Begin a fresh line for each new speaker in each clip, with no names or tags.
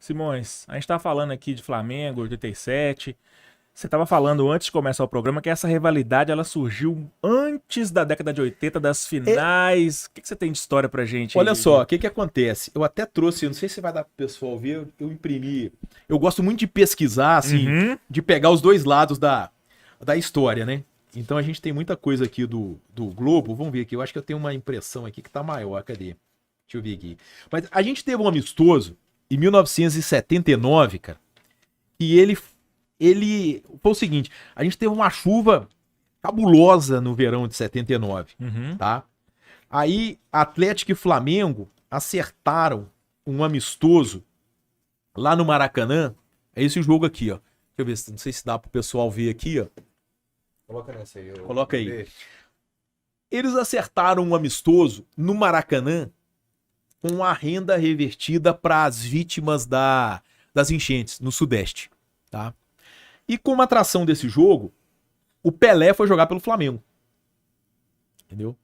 Simões, a gente tá falando aqui de Flamengo, 87. Você estava falando antes de começar o programa que essa rivalidade ela surgiu antes da década de 80, das finais. O que você tem de história pra gente
Olha
aí?
só, o que acontece? Eu até trouxe, não sei se vai dar pro pessoal ver, eu imprimi. Eu gosto muito de pesquisar, assim, de pegar os dois lados da história, né? Então a gente tem muita coisa aqui do Globo. Vamos ver aqui, eu acho que eu tenho uma impressão aqui que tá maior, cadê? Deixa eu ver aqui. Mas a gente teve um amistoso em 1979, cara, e ele foi o seguinte, a gente teve uma chuva cabulosa no verão de 79, tá? Aí Atlético e Flamengo acertaram um amistoso lá no Maracanã. É esse jogo aqui, ó. Deixa eu ver, não sei se dá pro pessoal ver aqui, ó.
Coloca nessa aí.
Coloca aí. Eles acertaram um amistoso no Maracanã com a renda revertida para as vítimas das enchentes no Sudeste, tá? E como atração desse jogo, o Pelé foi jogar pelo Flamengo. Entendeu?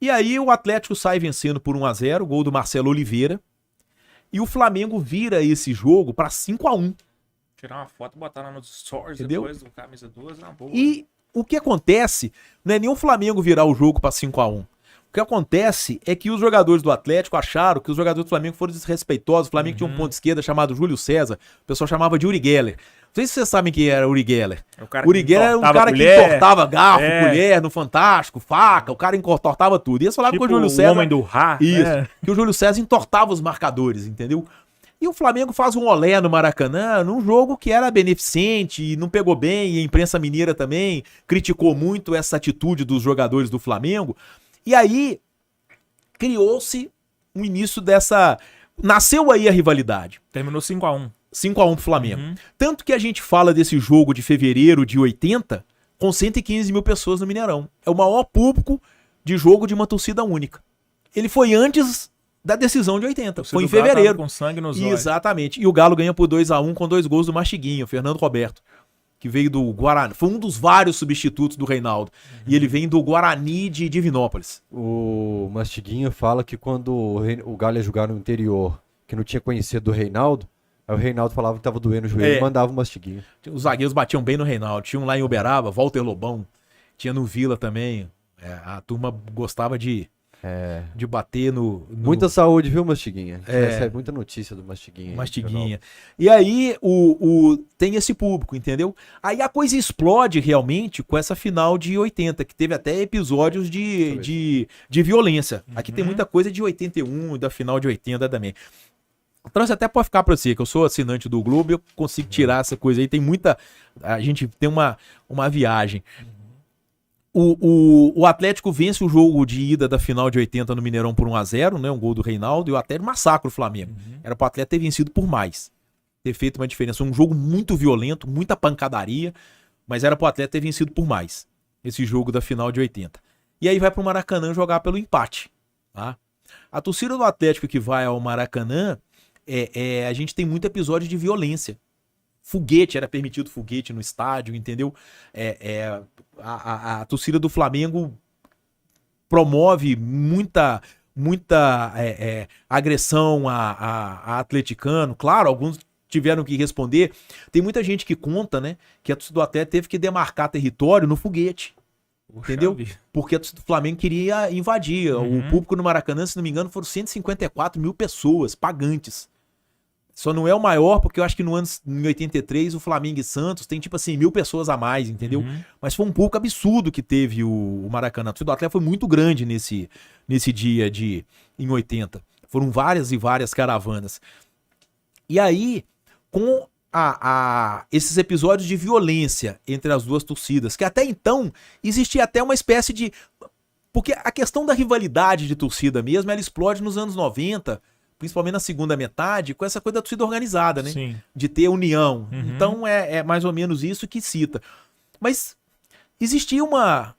E aí o Atlético sai vencendo por 1-0, gol do Marcelo Oliveira. E o Flamengo vira esse jogo para 5-1.
Tirar uma foto e botar lá nos stories,
entendeu?
Depois do camisa 2, na boa.
E o que acontece não é nem o Flamengo virar o jogo para 5-1. O que acontece é que os jogadores do Atlético acharam que os jogadores do Flamengo foram desrespeitosos. O Flamengo tinha um ponto de esquerda chamado Júlio César. O pessoal chamava de Uri Geller. Não sei se vocês sabem quem era Uri Geller. Uri Geller era um cara que entortava garfo, colher no Fantástico, faca. O cara entortava tudo. E eles falavam
tipo
que o Júlio César...
o homem do Rá.
Isso. Que o Júlio César entortava os marcadores, entendeu? E o Flamengo faz um olé no Maracanã num jogo que era beneficente e não pegou bem. E a imprensa mineira também criticou muito essa atitude dos jogadores do Flamengo. E aí criou-se um início dessa... Nasceu aí a rivalidade.
Terminou 5-1.
5-1 pro Flamengo. Tanto que a gente fala desse jogo de fevereiro de 80 com 115 mil pessoas no Mineirão. É o maior público de jogo de uma torcida única. Ele foi antes da decisão de 80. Foi em fevereiro.
Com sangue nos olhos.
Exatamente. E o Galo ganha por 2-1 com 2 gols do Mastiguinho, Fernando Roberto, que veio do Guarani. Foi um dos vários substitutos do Reinaldo. E ele vem do Guarani de Divinópolis.
O Mastiguinho fala que quando o Galo ia jogar no interior, que não tinha conhecido do Reinaldo, aí o Reinaldo falava que tava doendo o joelho e mandava o Mastiguinho.
Os zagueiros batiam bem no Reinaldo. Tinha um lá em Uberaba, Walter Lobão. Tinha no Vila também. A turma gostava de bater no...
Muita saúde, viu, Mastiguinha? Recebe muita notícia do Mastiguinha.
Mastiguinha. E aí tem esse público, entendeu? Aí a coisa explode realmente com essa final de 80, que teve até episódios de violência. Aqui tem muita coisa de 81, da final de 80 também. Trouxe até pra ficar pra você, que eu sou assinante do Globo, eu consigo tirar essa coisa aí. Tem muita... A gente tem uma viagem. O Atlético vence o jogo de ida da final de 80 no Mineirão por 1-0, né? Um gol do Reinaldo, e o Atlético massacra o Flamengo. Era pro Atlético ter vencido por mais. Ter feito uma diferença. Um jogo muito violento, muita pancadaria, mas era pro Atlético ter vencido por mais. Esse jogo da final de 80. E aí vai pro Maracanã jogar pelo empate. Tá? A torcida do Atlético que vai ao Maracanã, a gente tem muito episódio de violência. Foguete, era permitido foguete no estádio, entendeu? A torcida do Flamengo promove muita agressão a atleticano. Claro, alguns tiveram que responder. Tem muita gente que conta, né, que a torcida do Atlético teve que demarcar território no foguete. Entendeu? Porque a torcida do Flamengo queria invadir. O público no Maracanã, se não me engano, foram 154 mil pessoas, pagantes. Só não é o maior, porque eu acho que em 83, o Flamengo e Santos tem tipo assim, 1.000 pessoas a mais, entendeu? Mas foi um pouco absurdo que teve o Maracanã. A torcida do Atlético foi muito grande nesse dia em 80. Foram várias e várias caravanas. E aí, com esses episódios de violência entre as duas torcidas, que até então existia até uma espécie de... Porque a questão da rivalidade de torcida mesmo, ela explode nos anos 90, principalmente na segunda metade, com essa coisa da torcida organizada, né?
Sim.
De ter união. Então é mais ou menos isso que cita. Mas existia uma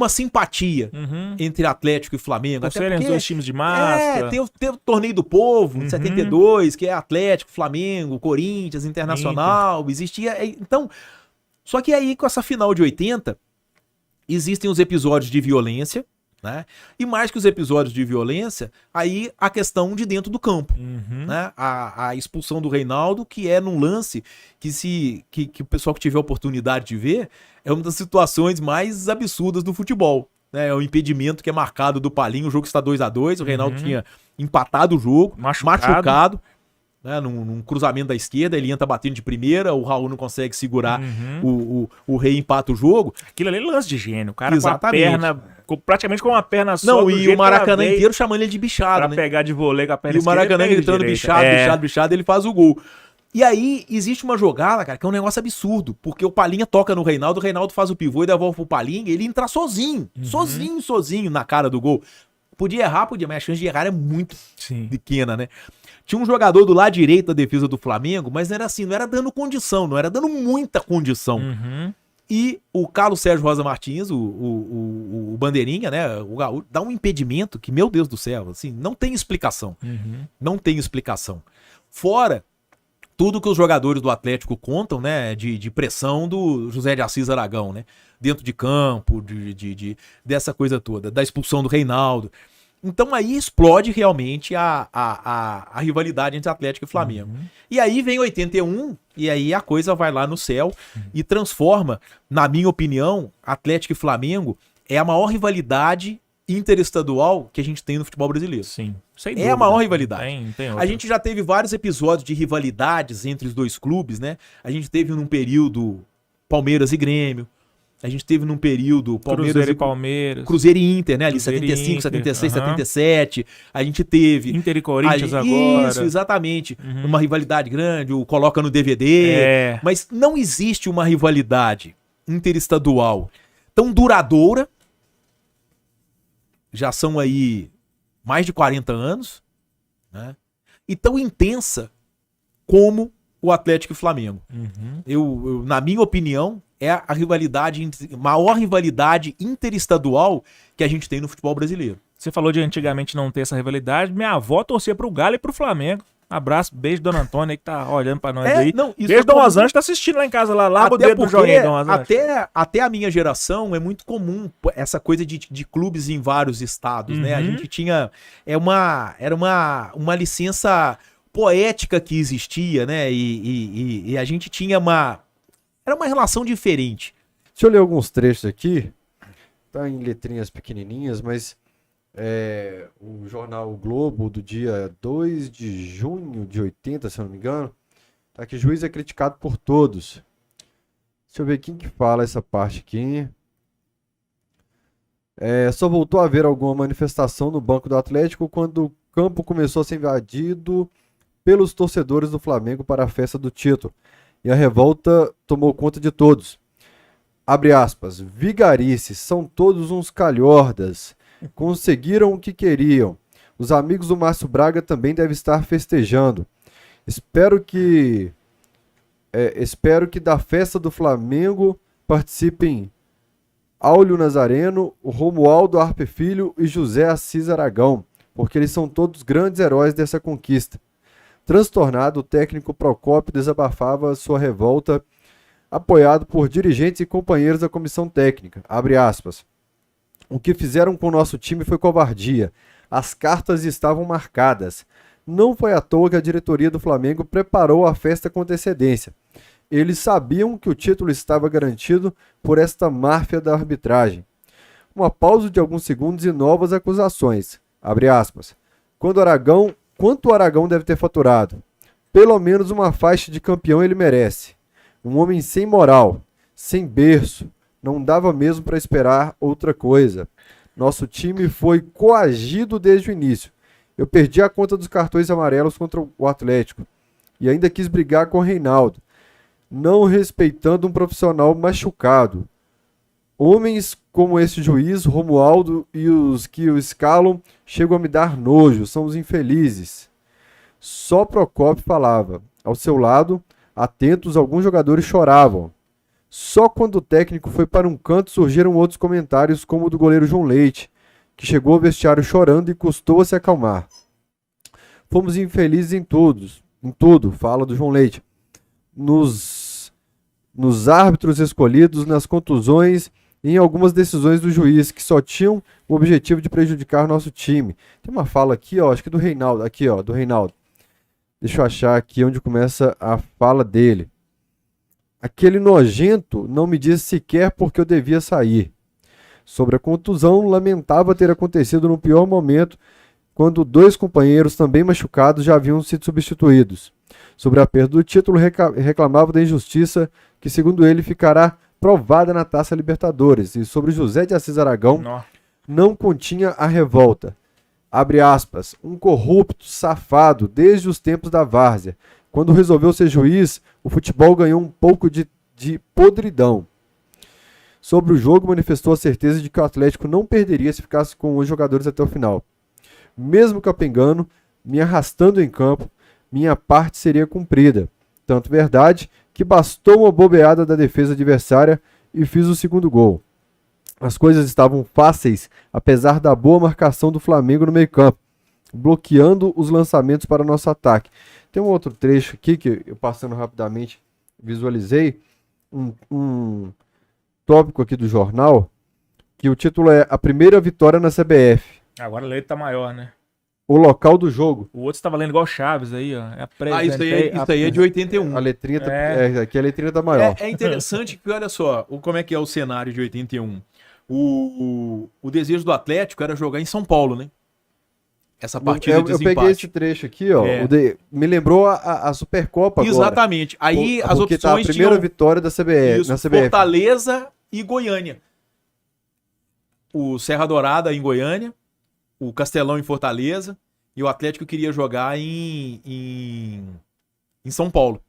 simpatia entre Atlético e Flamengo.
Por serem os dois times de massa.
Tem o Torneio do Povo, em 72, que é Atlético, Flamengo, Corinthians, Internacional. Existia... Então, só que aí com essa final de 80, existem os episódios de violência, né? E mais que os episódios de violência, aí a questão de dentro do campo, né? A expulsão do Reinaldo, que é num lance que o pessoal que tiver a oportunidade de ver, é uma das situações mais absurdas do futebol, né? É o impedimento que é marcado do Palinho, o jogo está 2-2, o Reinaldo tinha empatado o jogo, machucado, né, num cruzamento da esquerda, ele entra batendo de primeira, o Raul não consegue segurar, o Rei empata o jogo.
Aquilo ali é lance de gênio, o cara exatamente. Com a perna, praticamente com uma perna só.
Não, e o Maracanã inteiro chamando ele de bichado,
pra pegar de voleio com a perna
esquerda. E o Maracanã gritando bichado, ele faz o gol. E aí, existe uma jogada, cara, que é um negócio absurdo, porque o Palinha toca no Reinaldo, o Reinaldo faz o pivô e devolve pro Palinha, e ele entra sozinho na cara do gol. Podia errar, mas a chance de errar é muito pequena, né? Tinha um jogador do lado direito da defesa do Flamengo, mas não era assim, não era dando condição, não era dando muita condição. E o Carlos Sérgio Rosa Martins, o bandeirinha, né, o Gaúcho, dá um impedimento que, meu Deus do céu, assim, não tem explicação. Não tem explicação. Fora tudo que os jogadores do Atlético contam, né, de pressão do José de Assis Aragão, né, dentro de campo, dessa coisa toda, da expulsão do Reinaldo. Então aí explode realmente a rivalidade entre Atlético e Flamengo. E aí vem 81, e aí a coisa vai lá no céu e transforma, na minha opinião, Atlético e Flamengo é a maior rivalidade interestadual que a gente tem no futebol brasileiro.
Sim, sem
dúvida. É a maior rivalidade.
Tem
a gente já teve vários episódios de rivalidades entre os dois clubes, né? A gente teve num período Palmeiras e Grêmio. A gente teve num período
Cruzeiro e Palmeiras.
Cruzeiro e Inter, né? Ali
Cruzeiro
75,
Inter,
76, 77. A gente teve...
Inter e Corinthians agora.
Isso, exatamente. Uma rivalidade grande, o coloca no DVD. Mas não existe uma rivalidade interestadual tão duradoura. Já são aí mais de 40 anos, né? E tão intensa como o Atlético e Flamengo. Eu, na minha opinião, é a rivalidade, maior rivalidade interestadual que a gente tem no futebol brasileiro.
Você falou de antigamente não ter essa rivalidade. Minha avó torcia pro Galo e pro Flamengo. Abraço, beijo, dona Antônia, que tá olhando pra nós aí.
Não,
beijo, Dom Osante, tá assistindo lá em casa, lava o dedo do joinha, Dom Osante.
Até a minha geração é muito comum essa coisa de clubes em vários estados, né? A gente tinha... Era uma licença poética que existia, né? E a gente tinha era uma relação diferente.
Deixa eu ler alguns trechos aqui. Tá em letrinhas pequenininhas, mas o jornal o Globo do dia 2 de junho de 80, se eu não me engano, tá que juiz é criticado por todos. Deixa eu ver quem que fala essa parte aqui. Só voltou a haver alguma manifestação no banco do Atlético quando o campo começou a ser invadido pelos torcedores do Flamengo para a festa do título. E a revolta tomou conta de todos. Abre aspas. Vigarices, são todos uns calhordas. Conseguiram o que queriam. Os amigos do Márcio Braga também devem estar festejando. Espero que da festa do Flamengo participem Áulio Nazareno, o Romualdo Arpe Filho e José Assis Aragão, porque eles são todos grandes heróis dessa conquista. Transtornado, o técnico Procópio desabafava sua revolta, apoiado por dirigentes e companheiros da comissão técnica. Abre aspas. O que fizeram com o nosso time foi covardia. As cartas estavam marcadas. Não foi à toa que a diretoria do Flamengo preparou a festa com antecedência. Eles sabiam que o título estava garantido por esta máfia da arbitragem. Uma pausa de alguns segundos e novas acusações. Abre aspas. Quanto o Aragão deve ter faturado? Pelo menos uma faixa de campeão ele merece. Um homem sem moral, sem berço, não dava mesmo para esperar outra coisa. Nosso time foi coagido desde o início. Eu perdi a conta dos cartões amarelos contra o Atlético e ainda quis brigar com o Reinaldo, não respeitando um profissional machucado. Homens como esse juiz, Romualdo, e os que o escalam chegam a me dar nojo, são os infelizes. Só Procópio falava. Ao seu lado, atentos, alguns jogadores choravam. Só quando o técnico foi para um canto surgiram outros comentários, como o do goleiro João Leite, que chegou ao vestiário chorando e custou a se acalmar. Fomos infelizes em tudo, fala do João Leite. Nos árbitros escolhidos, nas contusões e em algumas decisões do juiz que só tinham o objetivo de prejudicar nosso time. Tem uma fala aqui, ó, acho que do Reinaldo, aqui, ó, do Reinaldo. Deixa eu achar aqui onde começa a fala dele. Aquele nojento não me disse sequer porque eu devia sair. Sobre a contusão, lamentava ter acontecido no pior momento, quando 2 companheiros também machucados já haviam sido substituídos. Sobre a perda do título, reclamava da injustiça que, segundo ele, ficará provada na Taça Libertadores. E sobre José de Assis Aragão, não continha a revolta. Abre aspas, um corrupto, safado, desde os tempos da várzea. Quando resolveu ser juiz, o futebol ganhou um pouco de podridão. Sobre o jogo, manifestou a certeza de que o Atlético não perderia se ficasse com os jogadores até o final. Mesmo capengando, me arrastando em campo, minha parte seria cumprida. Tanto verdade que bastou uma bobeada da defesa adversária e fiz o segundo gol. As coisas estavam fáceis, apesar da boa marcação do Flamengo no meio-campo, bloqueando os lançamentos para nosso ataque. Tem um outro trecho aqui que eu, passando rapidamente, visualizei um tópico aqui do jornal, que o título é A Primeira Vitória na CBF.
Agora a letra tá maior, né?
O local do jogo.
O outro está valendo igual Chaves aí, ó.
Isso aí é de 81.
A letrinha aqui a letrinha tá maior.
É interessante que, olha só, como é que é o cenário de 81. O desejo do Atlético era jogar em São Paulo, né? Essa partida de desempate.
Eu peguei esse trecho aqui, ó. Me lembrou a Supercopa agora.
Exatamente. Aí as opções
tá a primeira vitória da CBF,
isso,
na CBF.
Fortaleza e Goiânia. O Serra Dourada em Goiânia, o Castelão em Fortaleza, e o Atlético queria jogar em São Paulo.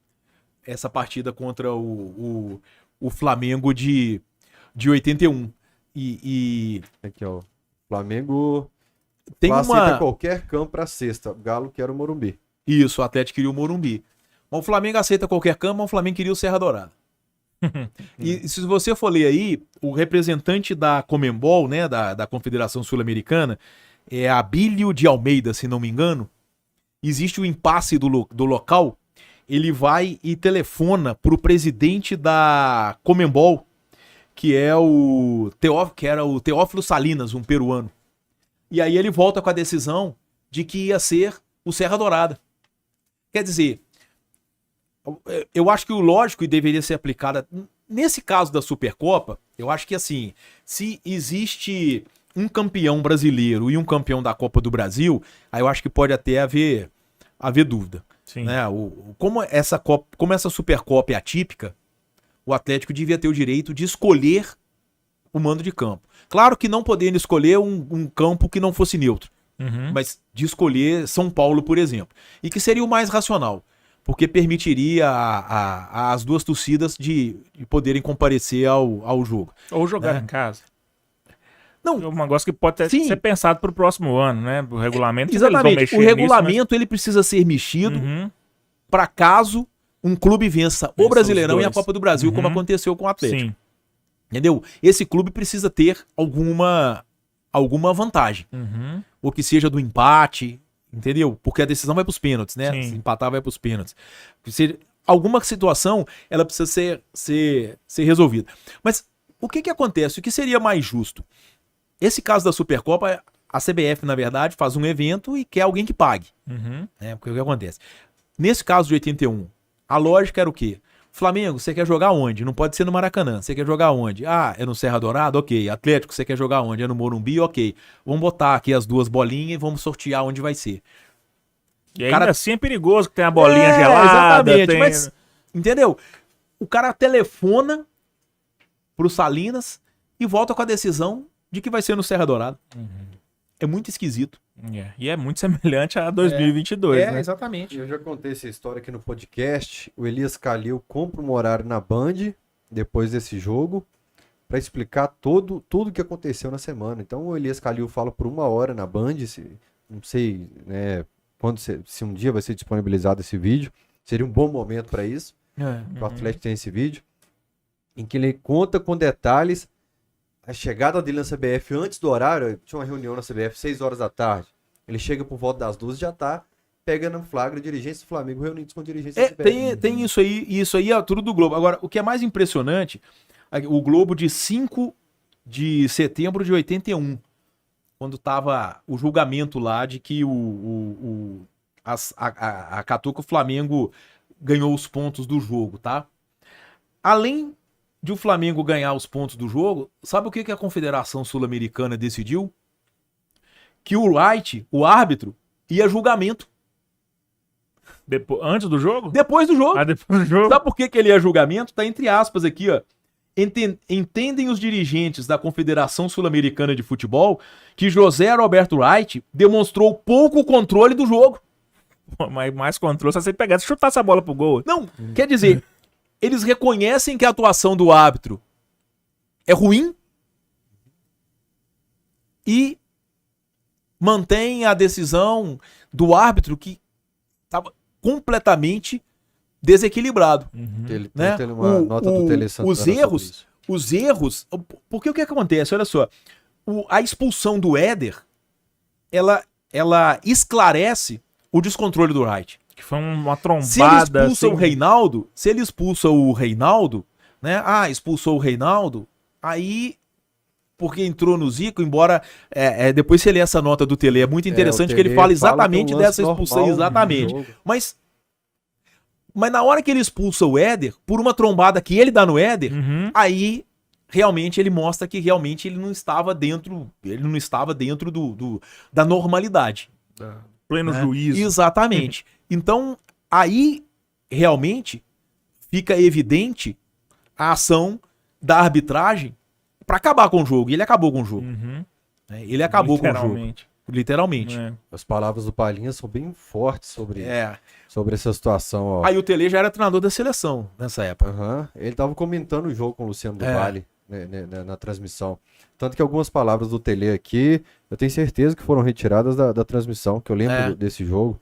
Essa partida contra o Flamengo de 81.
Aqui, ó. Flamengo
tem
aceita qualquer campo pra sexta. Galo quer o Morumbi.
Isso, o Atlético queria o Morumbi. Mas o Flamengo aceita qualquer campo, mas o Flamengo queria o Serra Dourada. E se você for ler aí, o representante da Conmebol, né, da Confederação Sul-Americana, é Abílio de Almeida, se não me engano. Existe o impasse do local. Ele vai e telefona pro presidente da Conmebol, que era o Teófilo Salinas, um peruano. E aí ele volta com a decisão de que ia ser o Serra Dourada. Quer dizer, eu acho que o lógico e deveria ser aplicado nesse caso da Supercopa. Eu acho que assim, se existe um campeão brasileiro e um campeão da Copa do Brasil, aí eu acho que pode até haver dúvida.
Sim.
Né? Como essa Supercopa é atípica, o Atlético devia ter o direito de escolher o mando de campo. Claro que não podendo escolher um campo que não fosse neutro, mas de escolher São Paulo, por exemplo. E que seria o mais racional, porque permitiria as duas torcidas de poderem comparecer ao jogo.
Ou jogar em casa.
Não,
é um negócio que pode ser pensado para o próximo ano, né? O regulamento.
Exatamente. O regulamento ele precisa ser mexido para caso um clube vença o Brasileirão e a Copa do Brasil, como aconteceu com o Atlético.
Sim.
Entendeu? Esse clube precisa ter alguma vantagem. Ou que seja do empate, entendeu? Porque a decisão vai para os pênaltis, né?
Sim.
Se empatar, vai para os pênaltis. Alguma situação, ela precisa ser resolvida. Mas o que acontece? O que seria mais justo? Esse caso da Supercopa, a CBF, na verdade, faz um evento e quer alguém que pague. Né? Porque o que acontece? Nesse caso de 81, a lógica era o quê? Flamengo, você quer jogar onde? Não pode ser no Maracanã. Você quer jogar onde? Ah, é no Serra Dourada? Ok. Atlético, você quer jogar onde? É no Morumbi? Ok. Vamos botar aqui as duas bolinhas e vamos sortear onde vai ser.
E ainda assim é perigoso que tem a bolinha gelada.
Exatamente, mas, entendeu? O cara telefona pro Salinas e volta com a decisão de que vai ser no Serra Dourada. É muito esquisito.
E é muito semelhante a 2022, né?
Exatamente.
Eu já contei essa história aqui no podcast. O Elias Calil compra um horário na Band, depois desse jogo, para explicar tudo o que aconteceu na semana. Então o Elias Calil fala por 1 hora na Band, não sei, né, se um dia vai ser disponibilizado esse vídeo. Seria um bom momento para isso. O Atlético tem esse vídeo, em que ele conta com detalhes a chegada dele na CBF antes do horário. Tinha uma reunião na CBF 6 horas da tarde. Ele chega por volta das 12 e já tá pegando no flagra dirigência do Flamengo reunidos com dirigência da CBF.
Tem isso aí, e isso aí é tudo do Globo. Agora, o que é mais impressionante, o Globo de 5 de setembro de 81, quando tava o julgamento lá de que acatou que o Flamengo ganhou os pontos do jogo, tá? Além de o Flamengo ganhar os pontos do jogo, sabe o que a Confederação Sul-Americana decidiu? Que o Wright, o árbitro, ia a julgamento.
Antes do jogo?
Depois do jogo.
Depois do jogo.
Sabe por que ele ia a julgamento? Tá entre aspas aqui, ó. Entendem os dirigentes da Confederação Sul-Americana de Futebol que José Roberto Wright demonstrou pouco controle do jogo.
Mas mais controle se você pegasse e chutasse a bola pro gol.
Não, quer dizer, eles reconhecem que a atuação do árbitro é ruim e mantém a decisão do árbitro que estava completamente desequilibrado.
Né? Tem uma nota do Tele Santana
os erros, porque o que acontece? Olha só, a expulsão do Éder, ela esclarece o descontrole do Wright.
Que foi uma trombada.
Se ele expulsa
assim...
o Reinaldo, né? Expulsou o Reinaldo, aí porque entrou no Zico, embora depois você lê essa nota do Tele, é muito interessante que ele fala exatamente dessa expulsão, exatamente. Mas na hora que ele expulsa o Éder, por uma trombada que ele dá no Éder, aí realmente ele mostra que realmente ele não estava dentro da normalidade.
Pleno juízo.
Exatamente. Então, aí realmente fica evidente a ação da arbitragem para acabar com o jogo. E ele acabou com o jogo. Ele acabou com o jogo. Literalmente.
As palavras do Palhinha são bem fortes sobre essa situação. Ó.
Aí o Tele já era treinador da seleção nessa época.
Ele tava comentando o jogo com o Luciano do Vale na transmissão. Tanto que algumas palavras do Tele aqui, eu tenho certeza que foram retiradas da transmissão, que eu lembro desse jogo.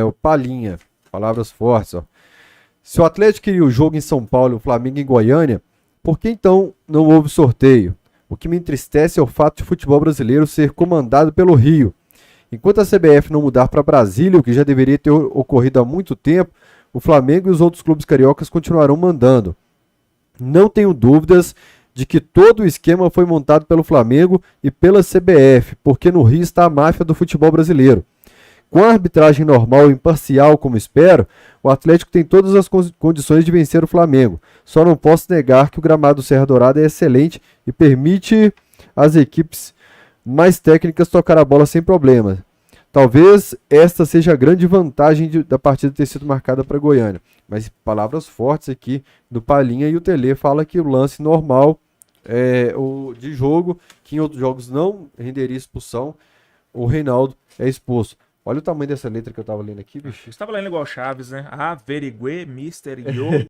O Palhinha, palavras fortes. Ó. Se o Atlético queria o jogo em São Paulo e o Flamengo em Goiânia, por que então não houve sorteio? O que me entristece é o fato de futebol brasileiro ser comandado pelo Rio. Enquanto a CBF não mudar para Brasília, o que já deveria ter ocorrido há muito tempo, o Flamengo e os outros clubes cariocas continuarão mandando. Não tenho dúvidas de que todo o esquema foi montado pelo Flamengo e pela CBF, porque no Rio está a máfia do futebol brasileiro. Com a arbitragem normal e imparcial, como espero, o Atlético tem todas as condições de vencer o Flamengo. Só não posso negar que o gramado do Serra Dourada é excelente e permite às equipes mais técnicas tocar a bola sem problema. Talvez esta seja a grande vantagem da partida ter sido marcada para Goiânia. Mas palavras fortes aqui do Palhinha, e o Tele fala que o lance normal de jogo, que em outros jogos não renderia expulsão, o Reinaldo é expulso. Olha o tamanho dessa letra que eu tava lendo aqui, bicho.
Você tava lendo igual Chaves, né? Averiguê, Mister Yo,